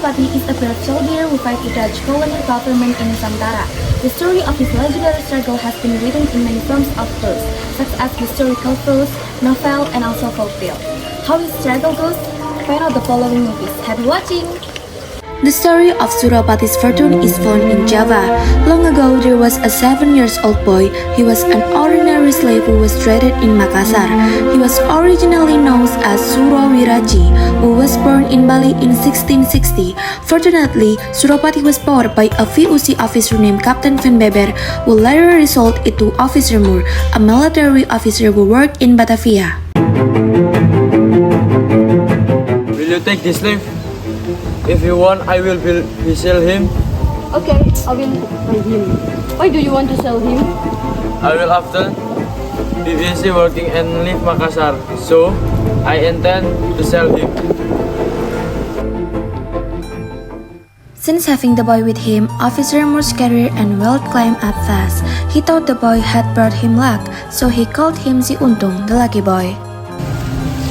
Suropati is a brave soldier who fight the Dutch colonial government in Nusantara. The story of his legendary struggle has been written in many forms of prose, such as historical prose, novel, and also folktale. How his struggle goes? Find out the following movies. Happy watching! The story of Suropati's fortune is found in Java. Long ago, there was a 7-year-old boy. He was an ordinary slave who was traded in Makassar. He was originally known as Surawiraji, who was born in Bali in 1660. Fortunately, Suropati was bought by a VOC officer named Captain Van Beber, who later resulted into Officer Moore, a military officer who worked in Batavia. Will you take this slave? If you want, I will sell him. Okay, I will buy him. Why do you want to sell him? I will often be busy working and leave Makassar, so I intend to sell him. Since having the boy with him, Officer Moore's career and wealth climbed up fast. He thought the boy had brought him luck, so he called him Si Untung, the lucky boy.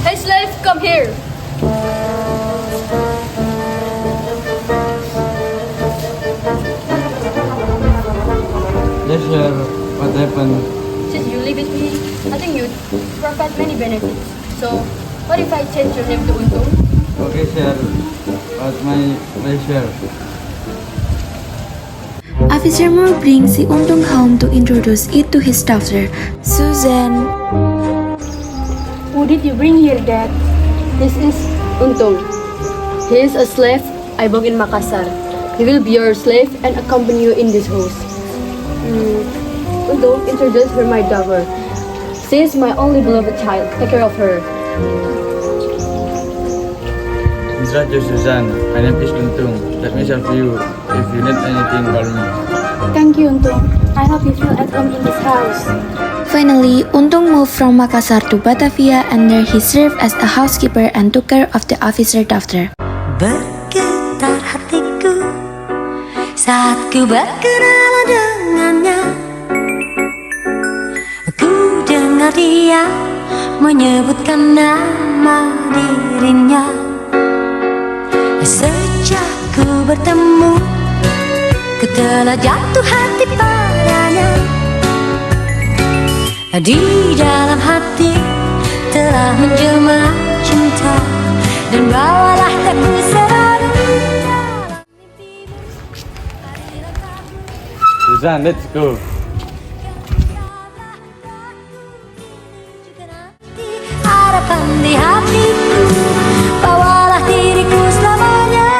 Hey slave, come here! Yes, sir. What happened? Since you live with me, I think you provide many benefits. So, what if I change your name to Untung? Okay, sir. What's my pleasure? Officer Moore brings Si Untung home to introduce it to his daughter, Susan. Who did you bring here, Dad? This is Untung. He is a slave I bought in Makassar. He will be your slave and accompany you in this house. Untung, introduce her my daughter. She is my only beloved child. Take care of her. Introduce Susan. My name is Untung. Let me serve you. If you need anything, call me. Thank you, Untung. I hope you feel at home in this house. Finally, Untung moved from Makassar to Batavia, and there he served as a housekeeper and took care of the officer's daughter. Bergetar hatiku saat ku berkenalan dengannya. Ku dengar dia menyebutkan nama dirinya. Sejak ku bertemu, ku telah jatuh hati padanya. Di dalam hati telah menjelma cinta, dan bawalah aku selalu dalam mimpi. Susan, let's go. Harapan di hatiku, bawalah diriku selamanya.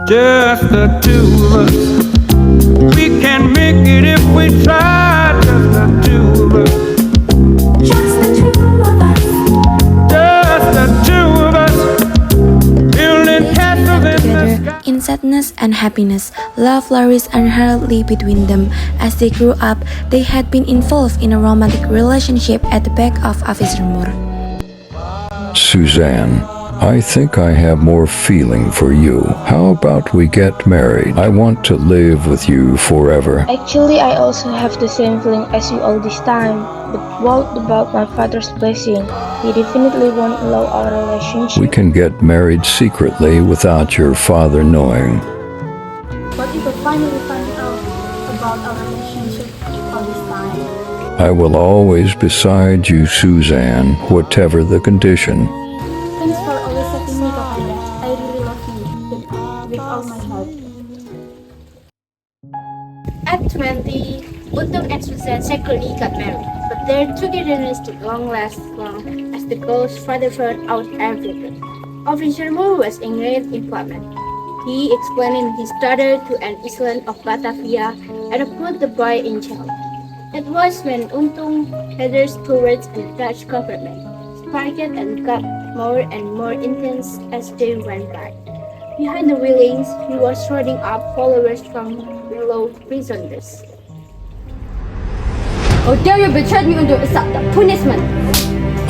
Just the two of us, we can make it if we try. Just the two of us, Just the two of us, just the two of us, building castles in the Together, sky. in sadness and happiness, love flourished unhurriedly between them. As they grew up, they had been involved in a romantic relationship at the back of Officer Moore. Suzanne, I think I have more feeling for you. How about we get married? I want to live with you forever. Actually, I also have the same feeling as you all this time. But what about my father's blessing? He definitely won't allow our relationship. We can get married secretly without your father knowing. But if I finally find out about our relationship all this time, I will always beside you, Suzanne, whatever the condition. thanks for always saving me, Kakanda. I really love you with all my heart. At 20, Untung and Susan secretly got married, but their togetherness did not last long as the girl's father found out everything. Officer Moore was engaged in employment. He explained his daughter to an island of Batavia and put the boy in jail. It was when Untung headed towards the Dutch government, sparked and got more and more intense as they went by. Behind the railings, he was rounding up followers from below prisoners. How dare you betray me to accept the punishment?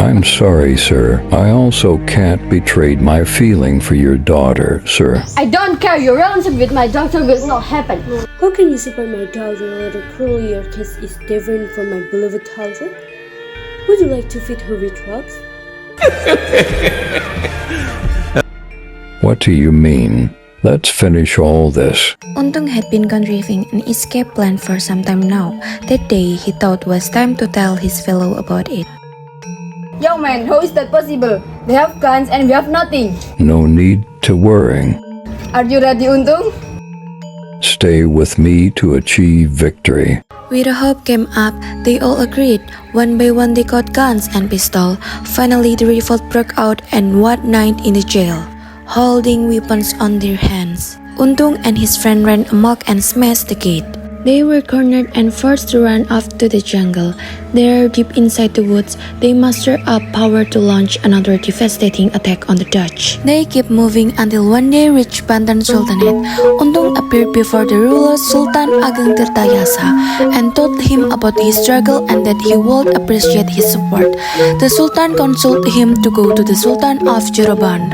I'm sorry, sir. I also can't betray my feeling for your daughter, sir. I don't care. Your relationship with my daughter will not happen. How can you separate my daughter a little cruelly? Your case is different from my beloved daughter? Would you like to feed her with drugs? What do you mean? Let's finish all this. Untung had been contriving an escape plan for some time now. That day, he thought was time to tell his fellow about it. Young man, how is that possible? They have guns and we have nothing. No need to worry. Are you ready, Untung? Stay with me to achieve victory. With a hope came up, they all agreed. One by one they got guns and pistol. Finally the revolt broke out and one night in the jail, holding weapons on their hands. Untung and his friend ran amok and smashed the gate. They were cornered and forced to run off to the jungle. There, deep inside the woods, they mustered up power to launch another devastating attack on the Dutch. They kept moving until one day reached Banten Sultanate. Untung appeared before the ruler Sultan Ageng Tirtayasa and told him about his struggle and that he would appreciate his support. The Sultan counseled him to go to the Sultan of Jeroboam.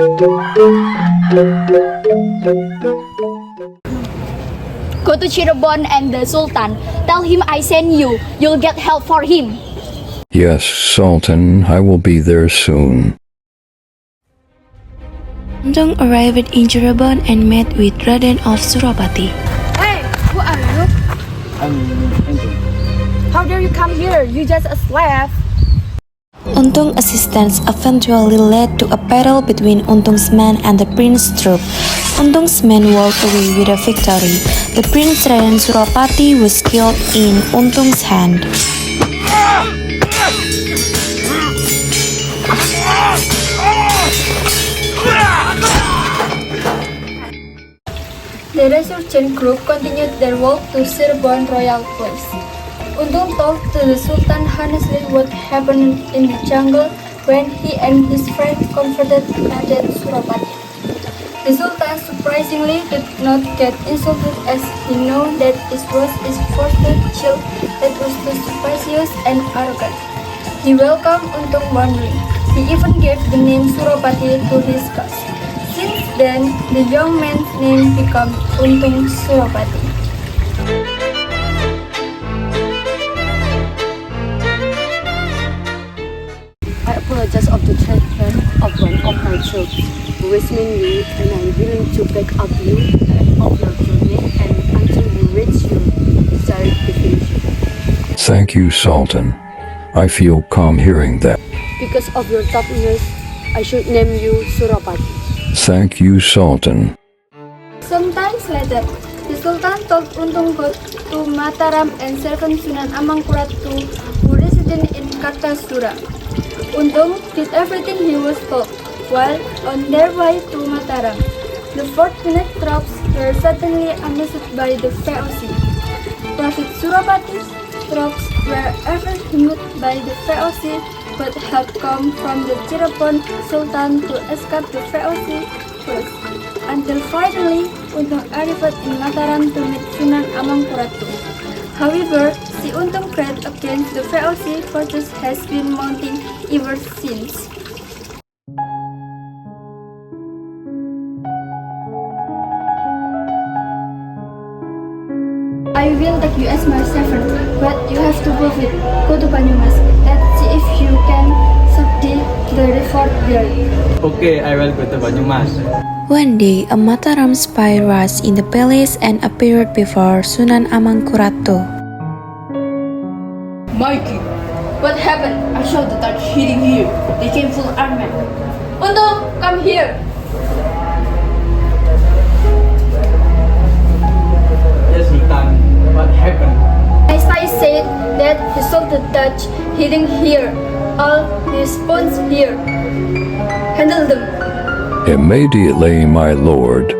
Go to Cirebon and the Sultan. Tell him I sent you. You'll get help for him. Yes, Sultan, I will be there soon. Untung arrived in Cirebon and met with Raden of Suropati. Hey, who are you? I'm Untung. How dare you come here? You just a slave. Untung's assistance eventually led to a battle between Untung's men and the prince's troop. Untung's men walked away with a victory. The prince Raden Suropati was killed in Untung's hand. The resurgent group continued their walk to Cirebon royal place. Untung told to the Sultan honestly what happened in the jungle when he and his friends confronted Raden Suropati. The Sultan surprisingly did not get insulted as he knew that it was his first child that was too superstitious and arrogant. He welcomed Untung warmly. He even gave the name Suropati to his cause. Since then, the young man's name became Untung Suropati. I apologize of the treatment of one of my troops who is mean you, and I'm willing to back up you of your journey and until you reach your desired destination. Thank you, Sultan. I feel calm hearing that. Because of your toughness, I should name you Suropati. Thank you, Sultan. Sometimes later, the Sultan told Untung go to Mataram and servant Sunan Amangkurat who resided in Kartasura. Untung did everything he was told. While on their way to Mataram, the fortunate troops were suddenly amazed by the VOC. Prophet Suropati's troops were overwhelmed by the VOC but had come from the Cirebon Sultan to escape the VOC first, until finally Untung arrived in Mataram to meet Sunan Amangkurat. However, the Untung threat against the VOC forces has been mounting ever since. I will take you as my servant, but you have to prove it. Go to Banyumas. Let's see if you can subdue the revolt there. Okay, I will go to Banyumas. One day, a Mataram spy rushed in the palace and appeared before Sunan Amangkurat. My king, what happened? I saw the Dutch hitting here. They came full armed. Untung, come here. Yes, Sultan. What happened? My spy said that he saw the Dutch hitting here. All the spoons here. Handle them. Immediately, my lord.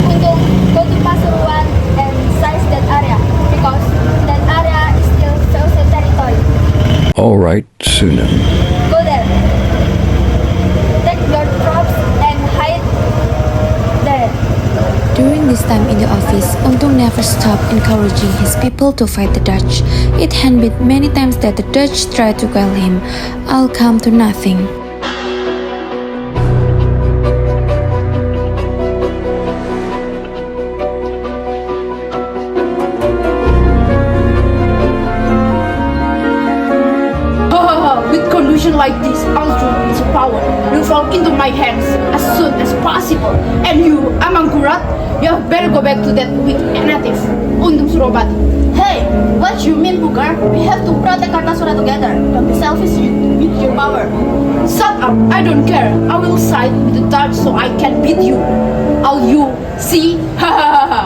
Untung, go to PASURUAN and size that area because that area is still VOC territory. All right, Sunan. Go there. Take your troops and hide there. During this time in the office, Untung never stopped encouraging his people to fight the Dutch. It had been many times that the Dutch tried to quell him, all come to nothing. Untung Suropati will fall into my hands as soon as possible. And you, Amangkurat, you better go back to that weak native, Untung Suropati. Hey, what you mean, Booker? We have to protect Kartasura together. Don't be selfish with your power. Shut up, I don't care. I will side with the Dutch so I can beat you. All you see? Ha ha ha ha.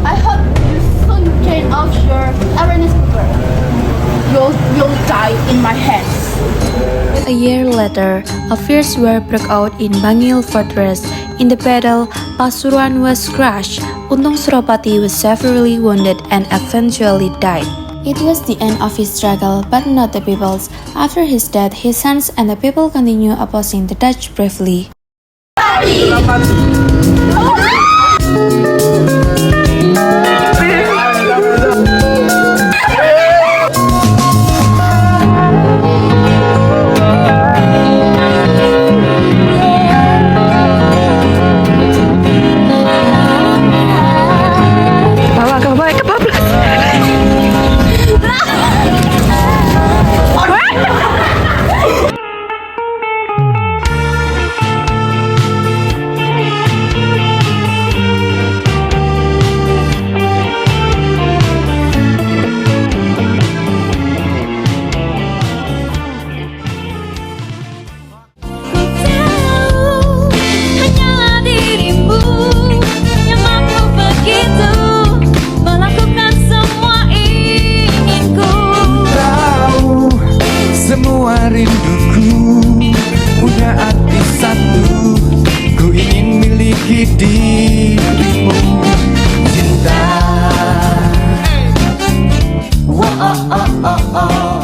I hope you soon train off your awareness, Booker. You'll die in my hands. A year later, a fierce war broke out in Bangil Fortress. In the battle, Pasuruan was crushed. Untung Suropati was severely wounded and eventually died. It was the end of his struggle, but not the people's. After his death, his sons and the people continue opposing the Dutch bravely. Hanyalah dirimu yang mampu begitu melakukan semua inginku. Tahu semua rinduku, punya hati satu, ku ingin miliki dirimu. Cinta, oh oh oh oh oh.